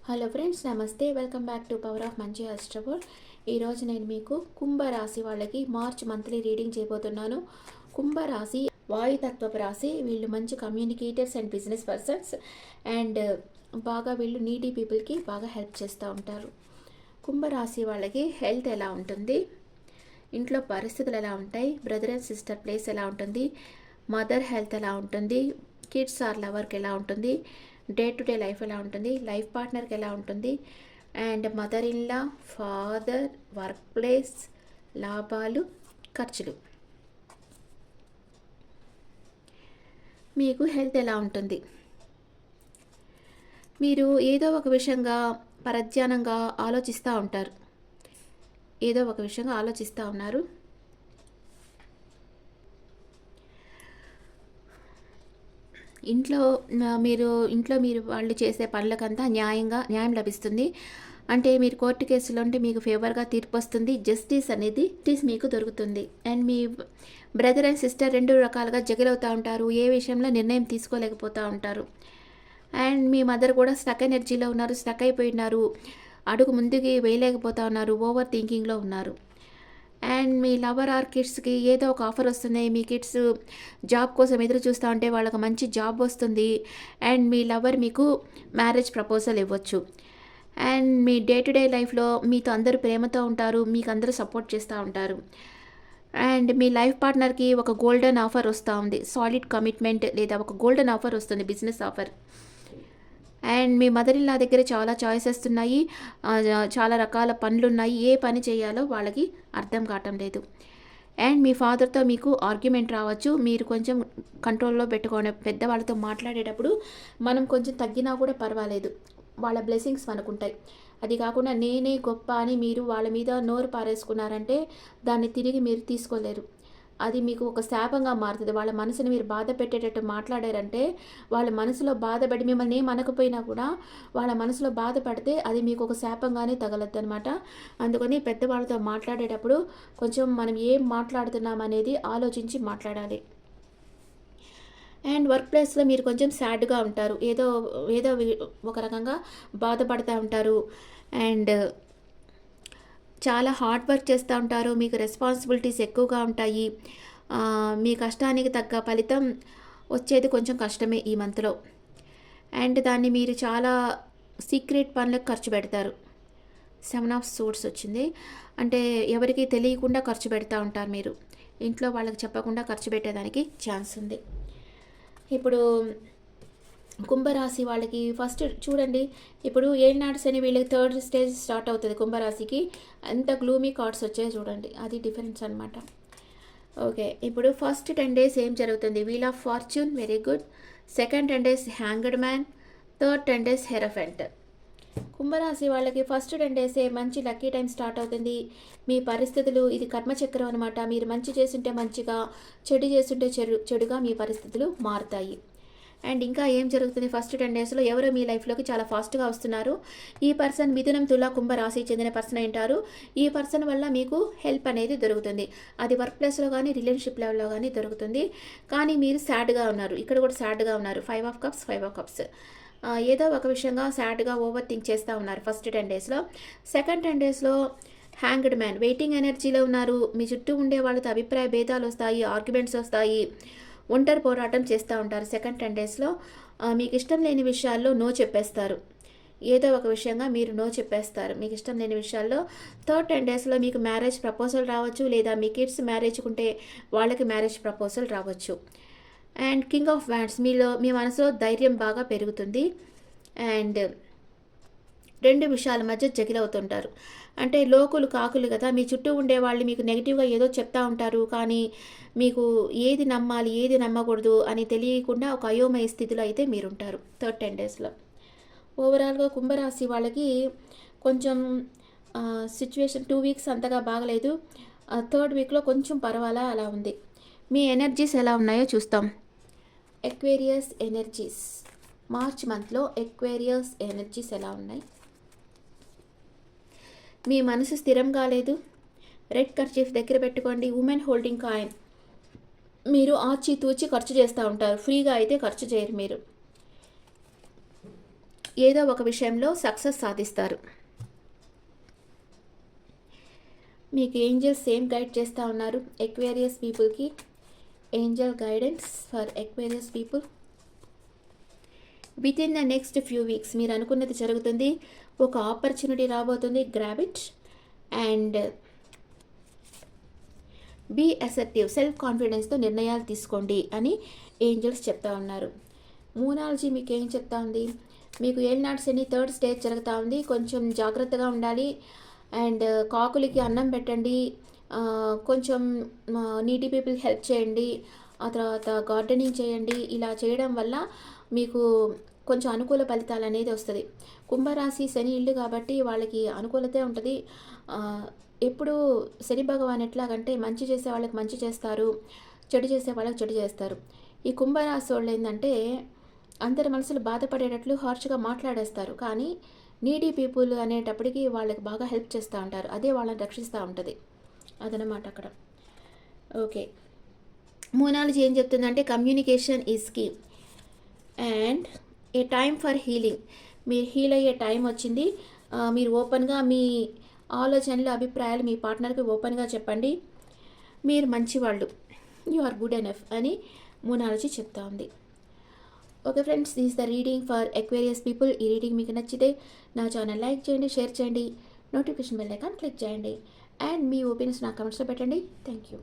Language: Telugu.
హలో ఫ్రెండ్స్, నమస్తే. Welcome back to power of మంచి అస్ట్రబోల్. ఈరోజు నేను మీకు కుంభరాశి వాళ్ళకి మార్చ్ మంత్లీ రీడింగ్ చేయబోతున్నాను. కుంభరాశి వాయుతత్వపు రాశి. వీళ్ళు మంచి communicators and business persons and బాగా వీళ్ళు నీడీ పీపుల్కి బాగా హెల్ప్ చేస్తూ ఉంటారు. కుంభరాశి వాళ్ళకి హెల్త్ ఎలా ఉంటుంది, ఇంట్లో పరిస్థితులు ఎలా ఉంటాయి, బ్రదర్ అండ్ సిస్టర్ ప్లేస్ ఎలా ఉంటుంది, మదర్ హెల్త్ ఎలా ఉంటుంది, కిడ్స్ ఆర్ లవర్కి ఎలా ఉంటుంది, డే టు డే లైఫ్ ఎలా ఉంటుంది, లైఫ్ పార్ట్నర్కి ఎలా ఉంటుంది, and mother in law, father, work place, లాభాలు, ఖర్చులు. మీకు హెల్త్ ఎలా ఉంటుంది. మీరు ఏదో ఒక విషయంగా పరధ్యానంగా ఆలోచిస్తూ ఉంటారు. ఏదో ఒక విషయంగా ఆలోచిస్తూ ఉన్నారు. ఇంట్లో మీరు వాళ్ళు చేసే పనులకంతా న్యాయం లభిస్తుంది. అంటే మీరు కోర్టు కేసులో ఉంటే మీకు ఫేవర్గా తీర్పు వస్తుంది. జస్టిస్ మీకు దొరుకుతుంది. And me brother and sister రెండు రకాలుగా జగిలవుతూ ఉంటారు. ఏ విషయంలో నిర్ణయం తీసుకోలేకపోతూ ఉంటారు. అండ్ మీ మదర్ కూడా స్టక్ ఎనర్జీలో ఉన్నారు, స్టక్ అయిపోయినారు, అడుగు ముందుకి వేయలేకపోతూ ఉన్నారు, ఓవర్ థింకింగ్లో ఉన్నారు. అండ్ మీ లవర్ ఆర్ కిడ్స్కి ఏదో ఒక ఆఫర్ వస్తుంది. మీ కిడ్స్ జాబ్ కోసం ఎదురు చూస్తూ ఉంటే వాళ్ళకి మంచి జాబ్ వస్తుంది. అండ్ మీ లవర్ మీకు మ్యారేజ్ ప్రపోజల్ ఇవ్వచ్చు. And me day to day లైఫ్లో మీతో అందరూ ప్రేమతో ఉంటారు, మీకు అందరూ సపోర్ట్ చేస్తూ ఉంటారు. అండ్ మీ లైఫ్ పార్ట్నర్కి ఒక గోల్డెన్ ఆఫర్ వస్తూ ఉంది, సాలిడ్ కమిట్మెంట్ లేదా ఒక గోల్డెన్ ఆఫర్ వస్తుంది, business offer. And me mother in law దగ్గర చాలా చాయిసెస్ ఉన్నాయి, చాలా రకాల పనులు ఉన్నాయి. ఏ పని చేయాలో వాళ్ళకి అర్థం కావటం లేదు. అండ్ మీ ఫాదర్తో మీకు ఆర్గ్యుమెంట్ రావచ్చు. మీరు కొంచెం కంట్రోల్లో పెట్టుకోండి. పెద్దవాళ్ళతో మాట్లాడేటప్పుడు మనం కొంచెం తగ్గినా కూడా పర్వాలేదు, వాళ్ళ బ్లెస్సింగ్స్ మనకుంటాయి. అది కాకుండా నేనే గొప్ప అని మీరు వాళ్ళ మీద నోరు పారేసుకున్నారంటే దాన్ని తిరిగి మీరు తీసుకోలేరు. అది మీకు ఒక శాపంగా మారుతుంది. వాళ్ళ మనసుని మీరు బాధ పెట్టేటట్టు మాట్లాడారంటే వాళ్ళ మనసులో బాధపడి మిమ్మల్ని ఏమనకపోయినా కూడా వాళ్ళ మనసులో బాధపడితే అది మీకు ఒక శాపంగానే తగలద్దు అనమాట. అందుకని పెద్దవాళ్ళతో మాట్లాడేటప్పుడు కొంచెం మనం ఏం మాట్లాడుతున్నాం అనేది ఆలోచించి మాట్లాడాలి. అండ్ వర్క్ ప్లేస్లో మీరు కొంచెం సాడ్గా ఉంటారు, ఏదో ఏదో ఒక రకంగా బాధపడుతూ ఉంటారు. అండ్ చాలా హార్డ్ వర్క్ చేస్తూ ఉంటారు, మీకు రెస్పాన్సిబిలిటీస్ ఎక్కువగా ఉంటాయి. మీ కష్టానికి తగ్గ ఫలితం వచ్చేది కొంచెం కష్టమే ఈ మంత్లో. అండ్ దాన్ని మీరు చాలా సీక్రెట్ పనులకు ఖర్చు పెడతారు. 7 ఆఫ్ సూట్స్ వచ్చింది, అంటే ఎవరికి తెలియకుండా ఖర్చు పెడతా ఉంటారు. మీరు ఇంట్లో వాళ్ళకి చెప్పకుండా ఖర్చు పెట్టేదానికి ఛాన్స్ ఉంది. ఇప్పుడు కుంభరాశి వాళ్ళకి ఫస్ట్ చూడండి, ఇప్పుడు ఏళ్ళనాడు శని వీళ్ళకి 3rd స్టేజ్ స్టార్ట్ అవుతుంది. కుంభరాశికి అంత గ్లూమీ కార్డ్స్ వచ్చాయి చూడండి, అది డిఫరెన్స్ అనమాట. ఓకే, ఇప్పుడు ఫస్ట్ 10 డేస్ ఏం జరుగుతుంది? Wheel of fortune, very good. Second 10 days hanged man, third 10 days hierophant. కుంభరాశి వాళ్ళకి ఫస్ట్ 10 డేసే మంచి లక్కీ టైం స్టార్ట్ అవుతుంది. మీ పరిస్థితులు, ఇది కర్మచక్రం అనమాట. మీరు మంచి చేస్తుంటే మంచిగా, చెడు చేస్తుంటే చెడుగా మీ పరిస్థితులు మారుతాయి. అండ్ ఇంకా ఏం జరుగుతుంది ఫస్ట్ 10 డేస్లో? ఎవరో మీ లైఫ్లోకి చాలా ఫాస్ట్గా వస్తున్నారు. ఈ పర్సన్ మిథునం, తుల, కుంభ రాశి చెందిన పర్సన్ అంటారు. ఈ పర్సన్ వల్ల మీకు హెల్ప్ అనేది దొరుకుతుంది. అది వర్క్ ప్లేస్లో కానీ రిలేషన్షిప్ లెవెల్లో కానీ దొరుకుతుంది. కానీ మీరు సాడ్గా ఉన్నారు, ఇక్కడ కూడా సాడ్గా ఉన్నారు. 5 ఆఫ్ కప్స్, 5 ఆఫ్ కప్స్. ఏదో ఒక విషయంగా సాడ్గా ఓవర్ థింక్ చేస్తూ ఉన్నారు ఫస్ట్ 10 డేస్లో. సెకండ్ 10 డేస్లో హ్యాంగ్డ్ మ్యాన్, వెయిటింగ్ ఎనర్జీలో ఉన్నారు. మీ చుట్టూ ఉండే వాళ్ళతో అభిప్రాయ భేదాలు వస్తాయి, ఆర్గ్యుమెంట్స్ వస్తాయి, ఒంటరి పోరాటం చేస్తూ ఉంటారు. సెకండ్ 10 డేస్లో మీకు ఇష్టం లేని విషయాల్లో నో చెప్పేస్తారు. ఏదో ఒక విషయంగా మీరు నో చెప్పేస్తారు మీకు ఇష్టం లేని విషయాల్లో. థర్డ్ 10 డేస్లో మీకు మ్యారేజ్ ప్రపోజల్ రావచ్చు, లేదా మీ కిడ్స్ మ్యారేజ్ ఉంటే వాళ్ళకి మ్యారేజ్ ప్రపోజల్ రావచ్చు. అండ్ కింగ్ ఆఫ్ వ్యాండ్స్, మీ మనసులో ధైర్యం బాగా పెరుగుతుంది. అండ్ రెండు విషయాల మధ్య జగిలవుతుంటారు. అంటే లోకులు కాకులు కదా, మీ చుట్టూ ఉండే వాళ్ళు మీకు నెగిటివ్గా ఏదో చెప్తా ఉంటారు, కానీ మీకు ఏది నమ్మాలి ఏది నమ్మకూడదు అని తెలియకుండా ఒక అయోమయ స్థితిలో అయితే మీరుంటారు థర్డ్ 10 డేస్లో. ఓవరాల్గా కుంభరాశి వాళ్ళకి కొంచెం సిచ్యువేషన్ 2 వీక్స్ అంతగా బాగలేదు. థర్డ్ వీక్లో కొంచెం పర్వాలా అలా ఉంది. మీ ఎనర్జీస్ ఎలా ఉన్నాయో చూస్తాం. ఎక్వేరియస్ ఎనర్జీస్ మార్చ్ మంత్లో ఎక్వేరియస్ ఎనర్జీస్ ఎలా ఉన్నాయి? మీ మనసు స్థిరం కాలేదు. రెడ్ కర్చీఫ్ దగ్గర పెట్టుకోండి. Women holding coin. మీరు ఆచి తూచి ఖర్చు చేస్తూ ఉంటారు, ఫ్రీగా అయితే ఖర్చు చేయరు మీరు. ఏదో ఒక విషయంలో సక్సెస్ సాధిస్తారు. మీకు ఏంజెల్స్ సేమ్ గైడ్ చేస్తూ ఉన్నారు ఎక్వేరియస్ పీపుల్కి. Angel guidance for Aquarius people. Within the next few weeks మీరు అనుకున్నది జరుగుతుంది. ఒక ఆపర్చునిటీ రాబోతుంది. Grab it and be assertive. Self కాన్ఫిడెన్స్తో నిర్ణయాలు తీసుకోండి అని ఏంజల్స్ చెప్తా ఉన్నారు. మూనాలజీ మీకు ఏం చెప్తా ఉంది? మీకు ఏలినాటి శని 3rd స్టేజ్ జరుగుతూ ఉంది. కొంచెం జాగ్రత్తగా ఉండాలి. అండ్ కాకులకి అన్నం పెట్టండి. కొంచెం నీడీ పీపుల్కి హెల్ప్ చేయండి. ఆ తర్వాత గార్డెనింగ్ చేయండి. ఇలా చేయడం వల్ల మీకు కొంచెం అనుకూల ఫలితాలు అనేది వస్తుంది. కుంభరాశి శని ఇల్లు కాబట్టి వాళ్ళకి అనుకూలతే ఉంటుంది. ఎప్పుడు శని భగవాన్ ఎట్లాగంటే మంచి చేసే వాళ్ళకి మంచి చేస్తారు, చెడు చేసే వాళ్ళకి చెడు చేస్తారు. ఈ కుంభరాశి వాళ్ళు ఏంటంటే అందరి మనసులు బాధపడేటట్లు హార్ష్గా మాట్లాడేస్తారు. కానీ నీడీ పీపుల్ అనేటప్పటికీ వాళ్ళకి బాగా హెల్ప్ చేస్తూ ఉంటారు. అదే వాళ్ళని రక్షిస్తూ ఉంటుంది. అదనమాట అక్కడ. ఓకే, మూనాలజీ ఏం చెప్తుందంటే communication is key and a time for healing. మీరు హీల్ అయ్యే టైం వచ్చింది. మీరు ఓపెన్గా మీ ఆలోచనలు, అభిప్రాయాలు మీ పార్ట్నర్కి ఓపెన్గా చెప్పండి. మీరు మంచివాళ్ళు, యు ఆర్ గుడ్ ఎనఫ్ అని మూనాలజీ చెప్తా ఉంది. Okay friends, this the reading for Aquarius people. ఈ రీడింగ్ మీకు నచ్చితే నా ఛానల్ లైక్ చేయండి, షేర్ చేయండి, నోటిఫికేషన్ బెల్ ఐకాన్ క్లిక్ చేయండి అండ్ మీ ఒపీనియన్స్ నా కమెంట్స్లో పెట్టండి. Thank you.